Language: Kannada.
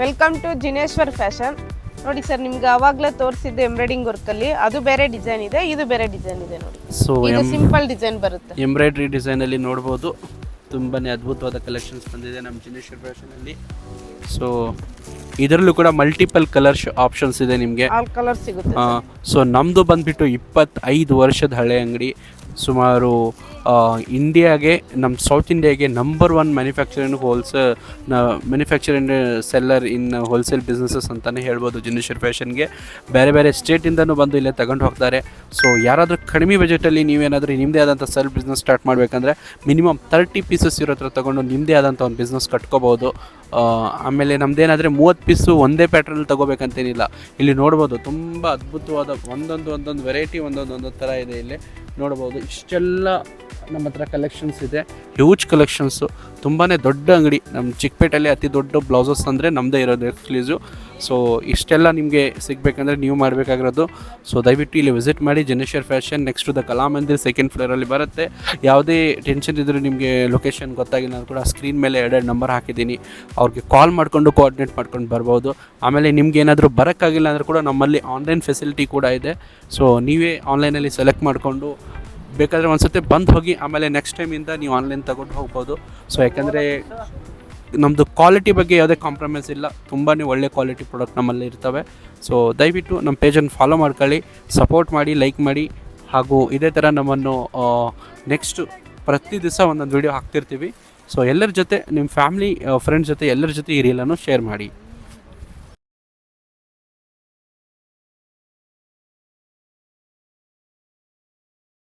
Welcome to Jineshwar fashion. ನೋಡಿ ಸರ್, ನಿಮ್ಗೆ ಆವಾಗಲೇ ತೋರಿಸಿದ್ದು ಎಂಬ್ರಾಯ್ಡಿಂಗ್ ವರ್ಕಲ್ಲಿ ಅದು ಬೇರೆ ಡಿಸೈನ್ ಇದೆ, ಇದು ಬೇರೆ ಡಿಸೈನ್ ಇದೆ ನೋಡಿ. ಸೊ ಇದು ಸಿಂಪಲ್ ಡಿಸೈನ್ ಬರುತ್ತೆ. ಎಂಬ್ರಾಯ್ಡ್ರಿ ಡಿಸೈನಲ್ಲಿ ನೋಡ್ಬೋದು, ತುಂಬಾ ಅದ್ಭುತವಾದ ಕಲೆಕ್ಷನ್ಸ್ ಬಂದಿದೆ ನಮ್ಮ ಜಿನೇಶ್ವರ್ ಫ್ಯಾಷನಲ್ಲಿ. ಸೊ ಇದರಲ್ಲೂ ಕೂಡ ಮಲ್ಟಿಪಲ್ ಕಲರ್ಸ್ ಆಪ್ಷನ್ಸ್ ಇದೆ ನಿಮಗೆ. ಆಲ್ ಕಲರ್ ಸಿಗುತ್ತೆ. ಸೊ ನಮ್ಮದು ಬಂದುಬಿಟ್ಟು 25 ವರ್ಷದ ಹಳೆ ಅಂಗಡಿ. ಸುಮಾರು ಇಂಡಿಯಾಗೆ, ನಮ್ಮ ಸೌತ್ ಇಂಡಿಯಾಗೆ number 1 manufacture and seller in wholesale businesses ಅಂತಲೇ ಹೇಳ್ಬೋದು. ಜಿನೇಶ್ವರ್ ಫ್ಯಾಷನ್ಗೆ ಬೇರೆ ಬೇರೆ ಸ್ಟೇಟಿಂದನೂ ಬಂದು ಇಲ್ಲೇ ತಗೊಂಡು ಹೋಗ್ತಾರೆ. ಸೊ ಯಾರಾದರೂ ಕಡಿಮೆ ಬಜೆಟಲ್ಲಿ ನೀವೇನಾದರೂ ನಿಮ್ಮದೇ ಆದಂಥ ಸೆಲ್ಫ್ ಬಿಸ್ನೆಸ್ ಸ್ಟಾರ್ಟ್ ಮಾಡಬೇಕಂದ್ರೆ ಮಿನಿಮಮ್ 30 ಪೀಸಸ್ ಇರೋ ಹತ್ರ ತೊಗೊಂಡು ನಿಮ್ಮದೇ ಆದಂಥ ಒಂದು ಬಿಸ್ನೆಸ್ ಕಟ್ಕೋಬೋದು. ಆಮೇಲೆ ನಮ್ಮದೇನಾದರೆ 30 ಪೀಸು ಒಂದೇ ಪ್ಯಾಟ್ರನಲ್ಲಿ ತೊಗೋಬೇಕಂತೇನಿಲ್ಲ. ಇಲ್ಲಿ ನೋಡ್ಬೋದು ತುಂಬ ಅದ್ಭುತವಾದ ಒಂದೊಂದು ವೆರೈಟಿ ಒಂದೊಂದು ಥರ ಇದೆ. ಇಲ್ಲಿ ನೋಡ್ಬೋದು ಇಷ್ಟೆಲ್ಲ ನಮ್ಮ ಹತ್ರ ಕಲೆಕ್ಷನ್ಸ್ ಇದೆ, ಹ್ಯೂಜ್ ಕಲೆಕ್ಷನ್ಸು. ತುಂಬಾ ದೊಡ್ಡ ಅಂಗಡಿ, ನಮ್ಮ ಚಿಕ್ಕಪೇಟೆಯಲ್ಲಿ ಅತಿ ದೊಡ್ಡ ಬ್ಲೌಸಸ್ ಅಂದರೆ ನಮ್ಮದೇ ಇರೋದು ಎಕ್ಸ್ಕ್ಲೂಸಿವ್. ಸೊ ಇಷ್ಟೆಲ್ಲ ನಿಮಗೆ ಸಿಗಬೇಕಂದ್ರೆ ನೀವು ಮಾಡಬೇಕಾಗಿರೋದು. ಸೊ ದಯವಿಟ್ಟು ಇಲ್ಲಿ ವಿಸಿಟ್ ಮಾಡಿ ಜಿನೇಶ್ವರ್ fashion. Next the Kalamandir 2nd ಫ್ಲೋರಲ್ಲಿ ಬರುತ್ತೆ. ಯಾವುದೇ ಟೆನ್ಷನ್ ಇದ್ದರೂ ನಿಮಗೆ ಲೊಕೇಶನ್ ಗೊತ್ತಾಗಿಲ್ಲ ನಾನು ಕೂಡ ಸ್ಕ್ರೀನ್ ಮೇಲೆ 2 ನಂಬರ್ ಹಾಕಿದ್ದೀನಿ, ಅವ್ರಿಗೆ ಕಾಲ್ ಮಾಡಿಕೊಂಡು ಕೋಆರ್ಡಿನೇಟ್ ಮಾಡ್ಕೊಂಡು ಬರ್ಬೋದು. ಆಮೇಲೆ ನಿಮ್ಗೆ ಏನಾದರೂ ಬರೋಕ್ಕಾಗಿಲ್ಲ ಅಂದರೆ ಕೂಡ ನಮ್ಮಲ್ಲಿ ಆನ್ಲೈನ್ ಫೆಸಿಲಿಟಿ ಕೂಡ ಇದೆ. ಸೊ ನೀವೇ ಆನ್ಲೈನಲ್ಲಿ ಸೆಲೆಕ್ಟ್ ಮಾಡಿಕೊಂಡು ಬೇಕಾದರೆ ಒಂದು ಸತಿ ಬಂದು ಹೋಗಿ, ಆಮೇಲೆ ನೆಕ್ಸ್ಟ್ ಟೈಮಿಂದ ನೀವು ಆನ್ಲೈನ್ ತಗೊಂಡು ಹೋಗ್ಬೋದು. ಸೊ ಯಾಕೆಂದರೆ ನಮ್ಮದು ಕ್ವಾಲಿಟಿ ಬಗ್ಗೆ ಯಾವುದೇ ಕಾಂಪ್ರಮೈಸ್ ಇಲ್ಲ, ತುಂಬಾ ಒಳ್ಳೆ ಕ್ವಾಲಿಟಿ ಪ್ರಾಡಕ್ಟ್ ನಮ್ಮಲ್ಲಿ ಇರ್ತವೆ. ಸೊ ದಯವಿಟ್ಟು ನಮ್ಮ ಪೇಜನ್ನು ಫಾಲೋ ಮಾಡ್ಕೊಳ್ಳಿ, ಸಪೋರ್ಟ್ ಮಾಡಿ, ಲೈಕ್ ಮಾಡಿ. ಹಾಗೂ ಇದೇ ಥರ ನಮ್ಮನ್ನು ನೆಕ್ಸ್ಟು ಪ್ರತಿ ದಿವಸ ಒಂದೊಂದು ವೀಡಿಯೋ ಹಾಕ್ತಿರ್ತೀವಿ. ಸೊ ಎಲ್ಲರ ಜೊತೆ, ನಿಮ್ಮ ಫ್ಯಾಮಿಲಿ ಫ್ರೆಂಡ್ಸ್ ಜೊತೆ ಎಲ್ಲರ ಜೊತೆ ಈ ರೀಲನ್ನು ಶೇರ್ ಮಾಡಿ.